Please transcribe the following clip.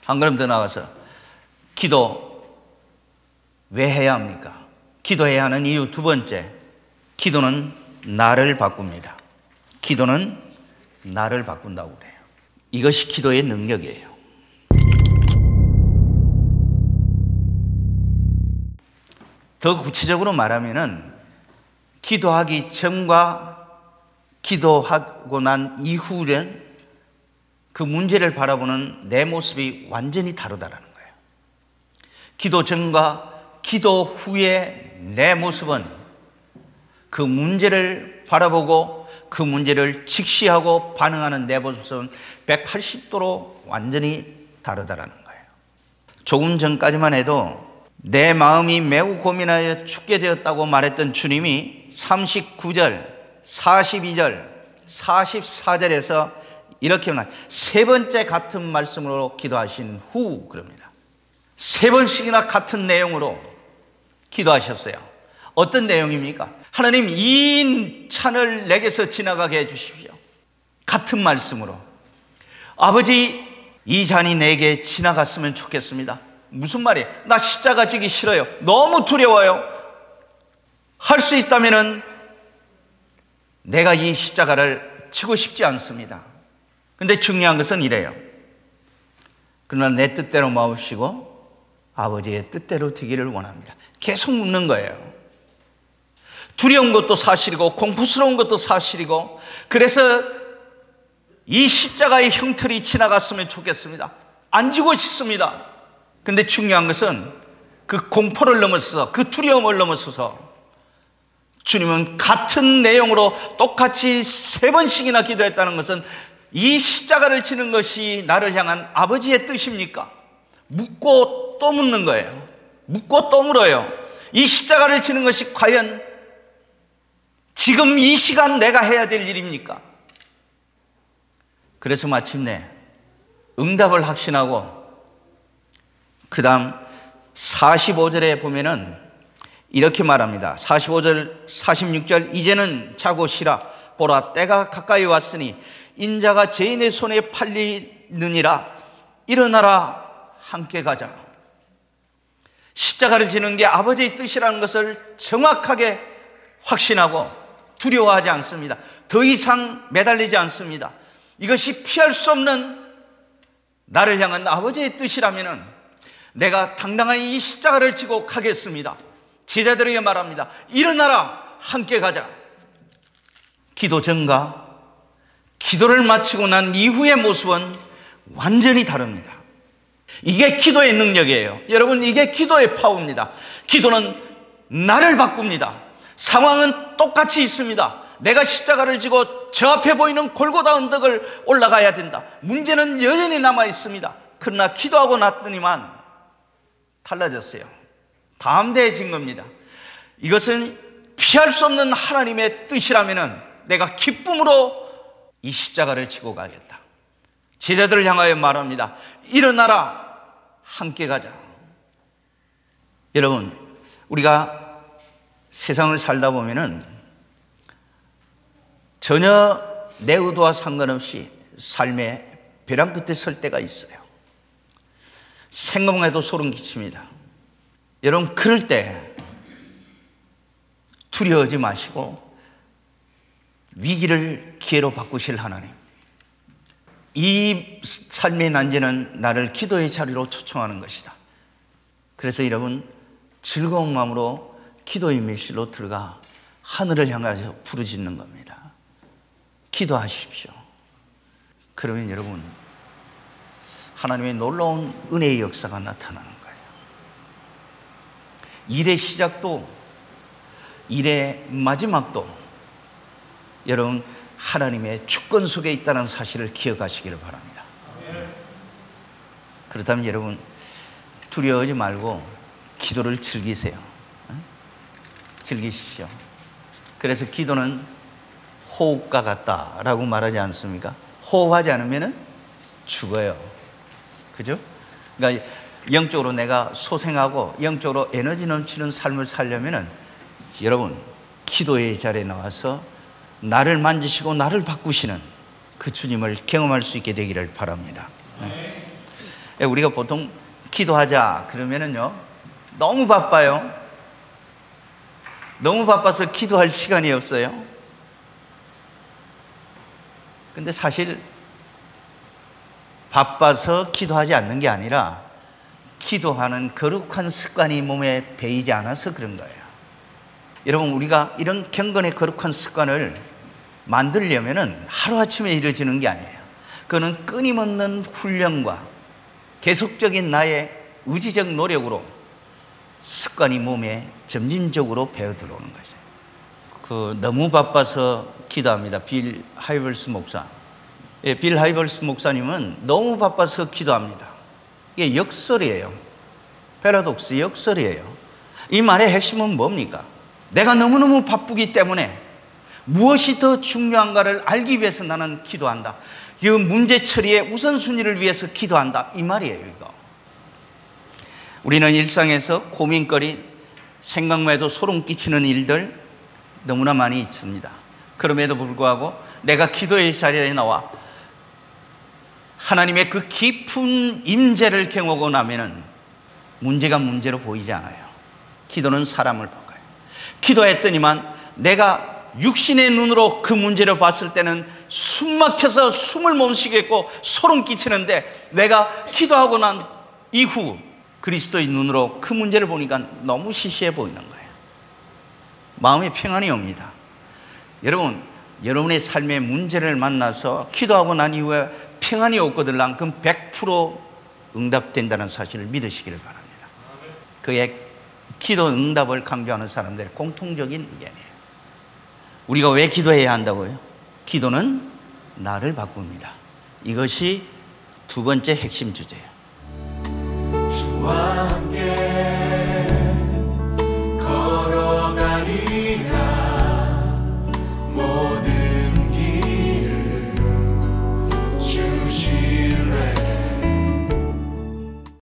한 걸음 더 나가서 기도 왜 해야 합니까? 기도해야 하는 이유 두 번째, 기도는 나를 바꿉니다. 기도는 나를 바꾼다고 그래요. 이것이 기도의 능력이에요. 더 구체적으로 말하면은 기도하기 전과 기도하고 난 이후는 그 문제를 바라보는 내 모습이 완전히 다르다라는 거예요. 기도 전과 기도 후의 내 모습은 그 문제를 바라보고 그 문제를 직시하고 반응하는 내 모습은 180도로 완전히 다르다라는 거예요. 조금 전까지만 해도 내 마음이 매우 고민하여 죽게 되었다고 말했던 주님이 39절, 42절, 44절에서 이렇게 말합니다. 세 번째 같은 말씀으로 기도하신 후 그럽니다. 세 번씩이나 같은 내용으로 기도하셨어요. 어떤 내용입니까? 하나님, 이 찬을 내게서 지나가게 해주십시오. 같은 말씀으로. 아버지, 이 잔이 내게 지나갔으면 좋겠습니다. 무슨 말이에요? 나 십자가 지기 싫어요. 너무 두려워요. 할 수 있다면 내가 이 십자가를 지고 싶지 않습니다. 근데 중요한 것은 이래요. 그러나 내 뜻대로 마옵시고 아버지의 뜻대로 되기를 원합니다. 계속 묻는 거예요. 두려운 것도 사실이고 공포스러운 것도 사실이고, 그래서 이 십자가의 형틀이 지나갔으면 좋겠습니다. 안 지고 싶습니다. 근데 중요한 것은 그 공포를 넘어서서, 그 두려움을 넘어서서 주님은 같은 내용으로 똑같이 세 번씩이나 기도했다는 것은 이 십자가를 지는 것이 나를 향한 아버지의 뜻입니까? 묻고 또 묻는 거예요. 묻고 또 물어요. 이 십자가를 지는 것이 과연 지금 이 시간 내가 해야 될 일입니까? 그래서 마침내 응답을 확신하고 그 다음 45절에 보면은 이렇게 말합니다. 45절, 46절, 이제는 자고 쉬라. 보라, 때가 가까이 왔으니 인자가 죄인의 손에 팔리느니라. 일어나라, 함께 가자. 십자가를 지는 게 아버지의 뜻이라는 것을 정확하게 확신하고 두려워하지 않습니다. 더 이상 매달리지 않습니다. 이것이 피할 수 없는 나를 향한 아버지의 뜻이라면 내가 당당하게 이 십자가를 지고 가겠습니다. 제자들에게 말합니다. 일어나라, 함께 가자. 기도 전과 기도를 마치고 난 이후의 모습은 완전히 다릅니다. 이게 기도의 능력이에요. 여러분, 이게 기도의 파워입니다. 기도는 나를 바꿉니다. 상황은 똑같이 있습니다. 내가 십자가를 지고 저 앞에 보이는 골고다 언덕을 올라가야 된다. 문제는 여전히 남아 있습니다. 그러나 기도하고 났더니만 달라졌어요. 담대해진 겁니다. 이것은 피할 수 없는 하나님의 뜻이라면 내가 기쁨으로 이 십자가를 지고 가겠다. 제자들을 향하여 말합니다. 일어나라, 함께 가자. 여러분, 우리가 세상을 살다 보면은 전혀 내 의도와 상관없이 삶의 벼랑 끝에 설 때가 있어요. 생각만 해도 소름 끼칩니다. 여러분, 그럴 때 두려워하지 마시고 위기를 기회로 바꾸실 하나님, 이 삶의 난제는 나를 기도의 자리로 초청하는 것이다. 그래서 여러분, 즐거운 마음으로 기도의 밀실로 들어가 하늘을 향해서 부르짖는 겁니다. 기도하십시오. 그러면 여러분, 하나님의 놀라운 은혜의 역사가 나타나는 거예요. 일의 시작도 일의 마지막도 여러분, 하나님의 주권 속에 있다는 사실을 기억하시기를 바랍니다. 그렇다면 여러분, 두려워하지 말고 기도를 즐기세요. 즐기십시오. 그래서 기도는 호흡과 같다라고 말하지 않습니까? 호흡하지 않으면 죽어요. 그죠? 그러니까 영적으로 내가 소생하고 영적으로 에너지 넘치는 삶을 살려면 여러분, 기도의 자리에 나와서 나를 만지시고 나를 바꾸시는 그 주님을 경험할 수 있게 되기를 바랍니다. 우리가 보통 기도하자 그러면은요, 너무 바빠요. 너무 바빠서 기도할 시간이 없어요. 근데 사실 바빠서 기도하지 않는 게 아니라 기도하는 거룩한 습관이 몸에 배이지 않아서 그런 거예요. 여러분, 우리가 이런 경건의 거룩한 습관을 만들려면은 하루아침에 이루어지는 게 아니에요. 그거는 끊임없는 훈련과 계속적인 나의 의지적 노력으로 습관이 몸에 점진적으로 배어 들어오는 거죠. 너무 바빠서 기도합니다. 빌 하이벌스 목사. 빌 하이벌스 목사님은 너무 바빠서 기도합니다. 이게 역설이에요. 패러독스, 역설이에요. 이 말의 핵심은 뭡니까? 내가 너무너무 바쁘기 때문에 무엇이 더 중요한가를 알기 위해서 나는 기도한다. 이 문제 처리의 우선순위를 위해서 기도한다. 이 말이에요, 이거. 우리는 일상에서 고민거리, 생각만 해도 소름 끼치는 일들 너무나 많이 있습니다. 그럼에도 불구하고 내가 기도의 자리에 나와 하나님의 그 깊은 임재를 경험하고 나면은 문제가 문제로 보이지 않아요. 기도는 사람을 바꿔요. 기도했더니만 내가 육신의 눈으로 그 문제를 봤을 때는 숨 막혀서 숨을 못 쉬겠고 소름 끼치는데, 내가 기도하고 난 이후 그리스도의 눈으로 그 문제를 보니까 너무 시시해 보이는 거예요. 마음에 평안이 옵니다. 여러분, 여러분의 삶의 문제를 만나서 기도하고 난 이후에 평안이 없거든, 그럼 100% 응답된다는 사실을 믿으시기를 바랍니다. 그의 기도 응답을 강조하는 사람들의 공통적인 의견이에요. 우리가 왜 기도해야 한다고요? 기도는 나를 바꿉니다. 이것이 두 번째 핵심 주제예요. 주와 함께